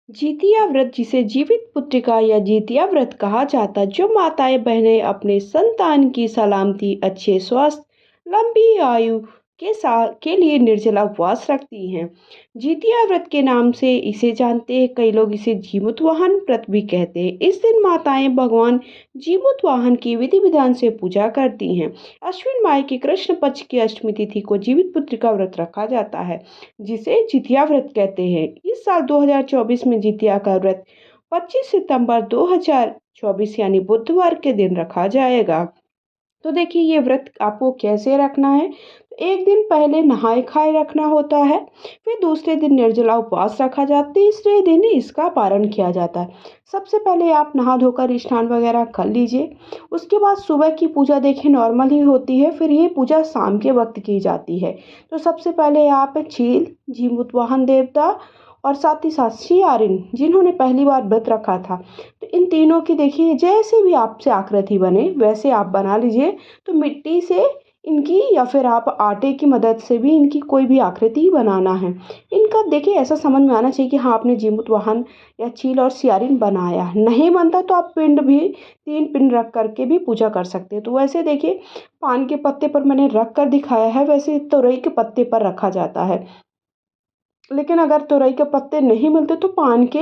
जितिया व्रत, जिसे जीवित पुत्रिका या जितिया व्रत कहा जाता है, जो माताएं बहनें अपने संतान की सलामती, अच्छे स्वास्थ्य, लंबी आयु के लिए निर्जला उपवास रखती हैं। जितिया व्रत के नाम से इसे जानते हैं, कई लोग इसे जीमूतवाहन व्रत भी कहते हैं। इस दिन माताएं भगवान जीमूतवाहन की विधि विधान से पूजा करती हैं। अश्विन माह की कृष्ण पक्ष की अष्टमी तिथि को जीवित पुत्रिका व्रत रखा जाता है, जिसे जितिया व्रत कहते हैं। इस साल 2024 में जितिया का व्रत 25 सितंबर 2024 यानी बुधवार के दिन रखा जाएगा। तो देखिए, ये व्रत आपको कैसे रखना है। तो एक दिन पहले नहाए खाए रखना होता है, फिर दूसरे दिन निर्जला उपवास रखा जाता है, तीसरे दिन इसका पारण किया जाता है। सबसे पहले आप नहा धोकर स्नान वगैरह कर लीजिए। उसके बाद सुबह की पूजा देखिए नॉर्मल ही होती है, फिर ये पूजा शाम के वक्त की जाती है। तो सबसे पहले आप चील, जीमूतवाहन देवता और साथ ही साथ सियारिन, जिन्होंने पहली बार व्रत रखा था, तो इन तीनों की देखिए जैसे भी आपसे आकृति बने वैसे आप बना लीजिए। तो मिट्टी से इनकी या फिर आप आटे की मदद से भी इनकी कोई भी आकृति बनाना है। इनका देखिए ऐसा समझ में आना चाहिए कि हाँ, आपने जीमूतवाहन या चील और सियारिन बनाया है। नहीं बनता तो आप पिंड भी 3 पिंड रख करके भी पूजा कर सकते हैं। तो वैसे देखिए, पान के पत्ते पर मैंने रख कर दिखाया है, वैसे तोरई के पत्ते पर रखा जाता है। लेकिन अगर तोरई के पत्ते नहीं मिलते तो पान के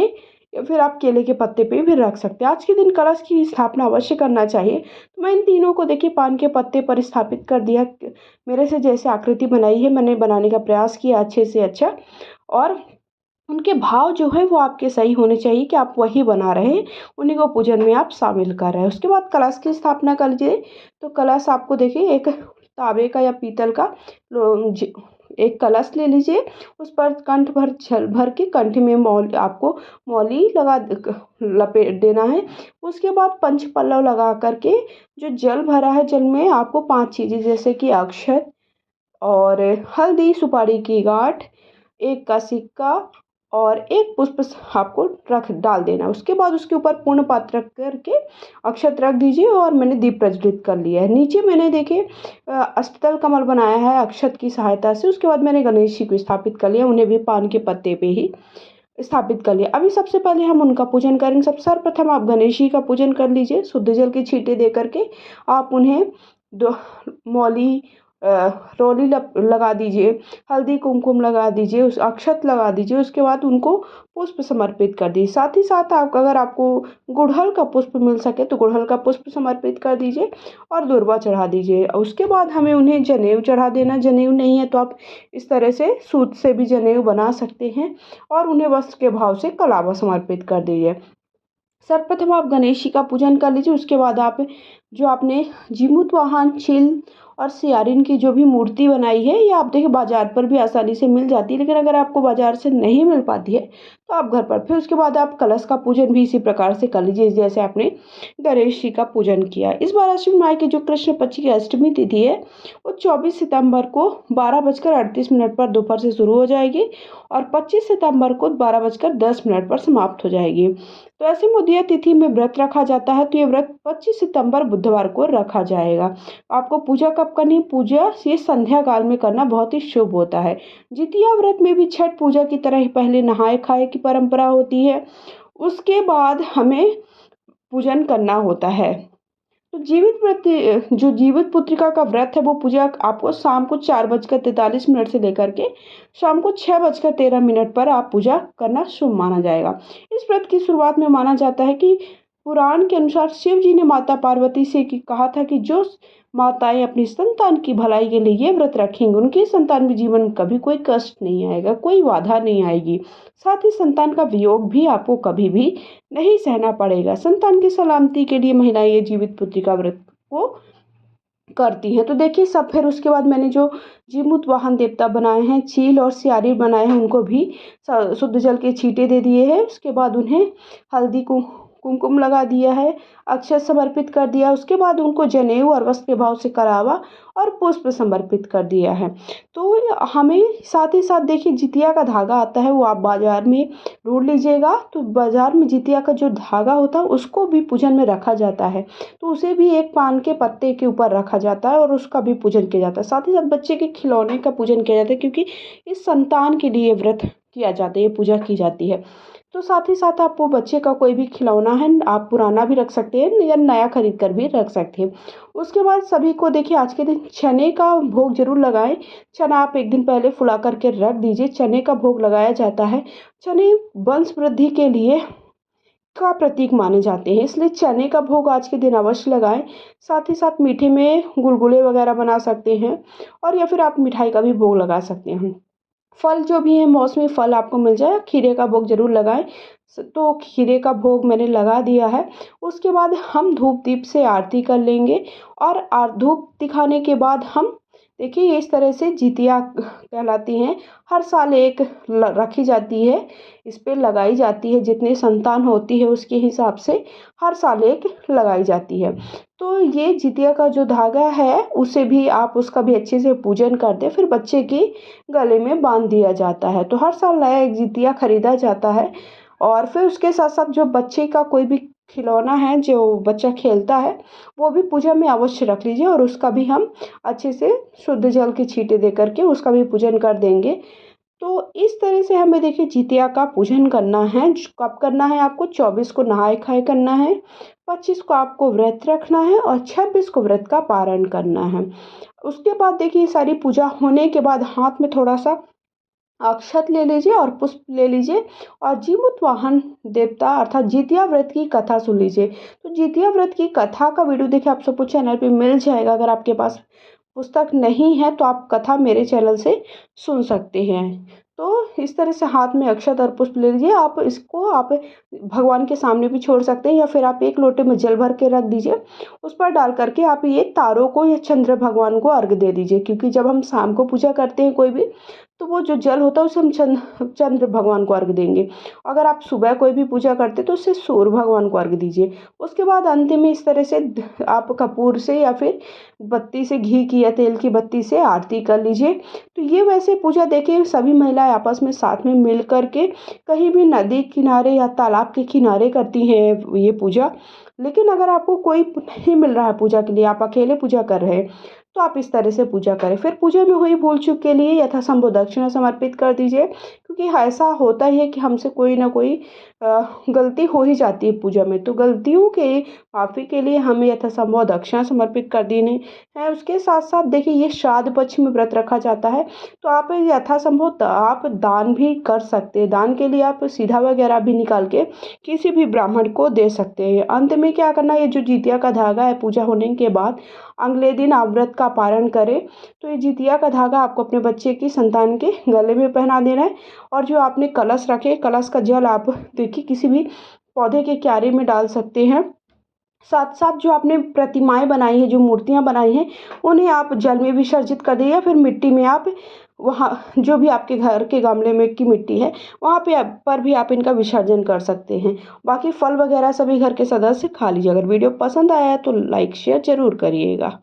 या फिर आप केले के पत्ते पे भी रख सकते हैं। आज के दिन कलश की स्थापना अवश्य करना चाहिए। तो मैं इन तीनों को देखिए पान के पत्ते पर स्थापित कर दिया। मेरे से जैसे आकृति बनाई है मैंने बनाने का प्रयास किया अच्छे से अच्छा। और उनके भाव जो है वो आपके सही होने चाहिए कि आप वही बना रहे हैं, उन्हीं को पूजन में आप शामिल कर रहे हैं। उसके बाद कलश की स्थापना कर लीजिए। तो कलश आपको देखिए एक तांबे का या पीतल का एक कलश ले लीजिए। उस पर कंठ भर जल भर के कंठ में आपको मौली लपेट देना है। उसके बाद पंच पल्लव लगा करके जो जल भरा है, जल में आपको 5 चीज़ें जैसे कि अक्षत और हल्दी, सुपारी की गांठ, एक का सिक्का और एक पुष्प आपको रख डाल देना। उसके बाद उसके ऊपर पूर्ण पात्र रख करके अक्षत रख दीजिए और मैंने दीप प्रज्वलित कर लिया है। नीचे मैंने देखिए अष्टदल कमल बनाया है अक्षत की सहायता से। उसके बाद मैंने गणेश जी को स्थापित कर लिया, उन्हें भी पान के पत्ते पे ही स्थापित कर लिया। अभी सबसे पहले हम उनका पूजन करेंगे। सब सर्वप्रथम आप गणेश जी का पूजन कर लीजिए। शुद्ध जल के छींटे दे करके आप उन्हें दो मौली रोली लगा दीजिए, हल्दी कुमकुम लगा दीजिए, उस अक्षत लगा दीजिए। उसके बाद उनको पुष्प समर्पित कर दीजिए। साथ ही साथ आप अगर आपको गुड़हल का पुष्प मिल सके तो गुड़हल का पुष्प समर्पित कर दीजिए और दूर्वा चढ़ा दीजिए। उसके बाद हमें उन्हें जनेऊ चढ़ा देना। जनेऊ नहीं है तो आप इस तरह से सूत से भी जनेऊ बना सकते हैं और उन्हें वस्त्र के भाव से कलावा समर्पित कर दीजिए। सर्वप्रथम आप गणेश जी का पूजन कर लीजिए। उसके बाद आप जो आपने जीमूतवाहन, चील और सियारिन की जो भी मूर्ति बनाई है, ये आप देखिए बाजार पर भी आसानी से मिल जाती है। लेकिन अगर आपको बाजार से नहीं मिल पाती है तो आप घर पर, फिर उसके बाद आप कलश का पूजन भी इसी प्रकार से कर लीजिए जैसे आपने गणेश जी का पूजन किया। इस बार अश्विन माह की जो कृष्ण पक्ष की अष्टमी तिथि है वो 24 सितंबर को 12:38 पर दोपहर से शुरू हो जाएगी और 25 सितंबर को 12:10 पर समाप्त हो जाएगी। तो ऐसी मुदीय तिथि में व्रत रखा जाता है। तो ये व्रत 25 सितंबर बुधवार को रखा जाएगा। आपको पूजा कब करनी? पूजा ये संध्या काल में करना बहुत ही शुभ होता है। जितिया व्रत में भी छठ पूजा की तरह ही पहले नहाए खाए की परंपरा होती है, उसके बाद हमें पूजन करना होता है। तो जो जीवित पुत्रिका का व्रत है वो पूजा आपको शाम को 4:43 से लेकर के शाम को 6:13 पर आप पूजा करना शुभ माना जाएगा। इस व्रत की शुरुआत में माना जाता है कि पुराण के अनुसार शिव जी ने माता पार्वती से कहा था कि जो माताएं अपनी संतान की भलाई के लिए ये व्रत रखेंगे, उनके संतान में जीवन में कभी कोई कष्ट नहीं आएगा, कोई बाधा नहीं आएगी। साथ ही संतान का वियोग भी आपको कभी भी नहीं सहना पड़ेगा। संतान की सलामती के लिए महिलाएं ये जीवित पुत्रिका व्रत को करती हैं। तो देखिए सब, फिर उसके बाद मैंने जो जीमूतवाहन देवता बनाए हैं, चील और सियारी बनाए हैं, उनको भी शुद्ध जल के छींटे दे दिए हैं। उसके बाद उन्हें हल्दी को कुमकुम लगा दिया है, अक्षत समर्पित कर दिया। उसके बाद उनको जनेऊ और वस्त्र के भाव से करावा और पुष्प समर्पित कर दिया है। तो हमें साथ ही साथ देखिए जितिया का धागा आता है, वो आप बाजार में ढूंढ लीजिएगा। तो बाजार में जितिया का जो धागा होता है उसको भी पूजन में रखा जाता है। तो उसे भी एक पान के पत्ते के ऊपर रखा जाता है और उसका भी पूजन किया जाता है। साथ ही साथ बच्चे के खिलौने का पूजन किया जाता है, क्योंकि इस संतान के लिए व्रत किया जाता है, ये पूजा की जाती है। तो साथ ही साथ आप वो बच्चे का कोई भी खिलौना है आप पुराना भी रख सकते हैं या नया खरीद कर भी रख सकते हैं। उसके बाद सभी को देखिए आज के दिन चने का भोग ज़रूर लगाएं। चना आप एक दिन पहले फुला करके रख दीजिए, चने का भोग लगाया जाता है। चने वंश वृद्धि के लिए का प्रतीक माने जाते हैं, इसलिए चने का भोग आज के दिन अवश्य लगाएं। साथ ही साथ मीठे में गुलगुले वगैरह बना सकते हैं और या फिर आप मिठाई का भी भोग लगा सकते हैं। फल जो भी है मौसमी फल आपको मिल जाए, खीरे का भोग ज़रूर लगाएं। तो खीरे का भोग मैंने लगा दिया है। उसके बाद हम धूप दीप से आरती कर लेंगे और धूप दिखाने के बाद हम देखिए इस तरह से जितिया कहलाती हैं। हर साल एक रखी जाती है, इस पे लगाई जाती है, जितने संतान होती है उसके हिसाब से हर साल एक लगाई जाती है। तो ये जितिया का जो धागा है उसे भी आप उसका भी अच्छे से पूजन कर दें, फिर बच्चे के गले में बांध दिया जाता है। तो हर साल नया एक जितिया खरीदा जाता है और फिर उसके साथ साथ जो बच्चे का कोई भी खिलौना है जो बच्चा खेलता है वो भी पूजा में अवश्य रख लीजिए और उसका भी हम अच्छे से शुद्ध जल के छींटे दे करके उसका भी पूजन कर देंगे। तो इस तरह से हमें देखिए जितिया का पूजन करना है। कब करना है आपको? 24 को नहाए खाए करना है, 25 को आपको व्रत रखना है और 26 को व्रत का पारण करना है। उसके बाद देखिए सारी पूजा होने के बाद हाथ में थोड़ा सा अक्षत ले लीजिए और पुष्प ले लीजिए और जीमूत वाहन देवता अर्थात जितिया व्रत की कथा सुन लीजिए। तो जितिया व्रत की कथा का वीडियो देखिए आप सबको चैनल पे मिल जाएगा। अगर आपके पास पुस्तक नहीं है तो आप कथा मेरे चैनल से सुन सकते हैं। तो इस तरह से हाथ में अक्षत और पुष्प ले लीजिए। आप इसको आप भगवान के सामने भी छोड़ सकते हैं या फिर आप एक लोटे में जल भर के रख दीजिए। उस पर डाल करके आप ये तारों को या चंद्र भगवान को अर्घ दे दीजिए, क्योंकि जब हम शाम को पूजा करते हैं कोई भी तो वो जो जल होता है उसे हम चंद्र भगवान को अर्घ देंगे। अगर आप सुबह कोई भी पूजा करते तो उससे सूर्य भगवान को अर्घ दीजिए। उसके बाद अंतिम में इस तरह से आप कपूर से या फिर बत्ती से, घी की या तेल की बत्ती से आरती कर लीजिए। तो ये वैसे पूजा देखिए सभी महिलाएं आपस में साथ में मिल कर के कहीं भी नदी किनारे या तालाब के किनारे करती हैं ये पूजा। लेकिन अगर आपको कोई नहीं मिल रहा है पूजा के लिए, आप अकेले पूजा कर रहे हैं, तो आप इस तरह से पूजा करें। फिर पूजा में हुई भूल चूक के लिए यथासंभव दक्षिणा समर्पित कर दीजिए, क्योंकि ऐसा होता ही है कि हमसे कोई ना कोई गलती हो ही जाती है पूजा में। तो गलतियों के माफ़ी के लिए हमें यथासंभव दक्षिणा समर्पित कर देनी है। उसके साथ साथ देखिए ये श्राद्ध पक्ष में व्रत रखा जाता है तो आप यथासंभव आप दान भी कर सकते हैं। दान के लिए आप सीधा वगैरह भी निकाल के किसी भी ब्राह्मण को दे सकते हैं। अंत में क्या करना है, ये जो जितिया का धागा है पूजा होने के बाद अगले दिन आप व्रत का पारण करें तो ये जितिया का धागा आपको अपने बच्चे की संतान के गले में पहना देना है। और जो आपने कलश रखे, कलश का जल आप देखिए किसी भी पौधे के क्यारे में डाल सकते हैं। साथ साथ जो आपने प्रतिमाएं बनाई हैं, जो मूर्तियां बनाई हैं, उन्हें आप जल में विसर्जित कर दें या फिर मिट्टी में आप वहाँ जो भी आपके घर के गमले में की मिट्टी है वहाँ पे पर भी आप इनका विसर्जन कर सकते हैं। बाकी फल वगैरह सभी घर के सदस्य खा लीजिए। अगर वीडियो पसंद आया है तो लाइक शेयर ज़रूर करिएगा।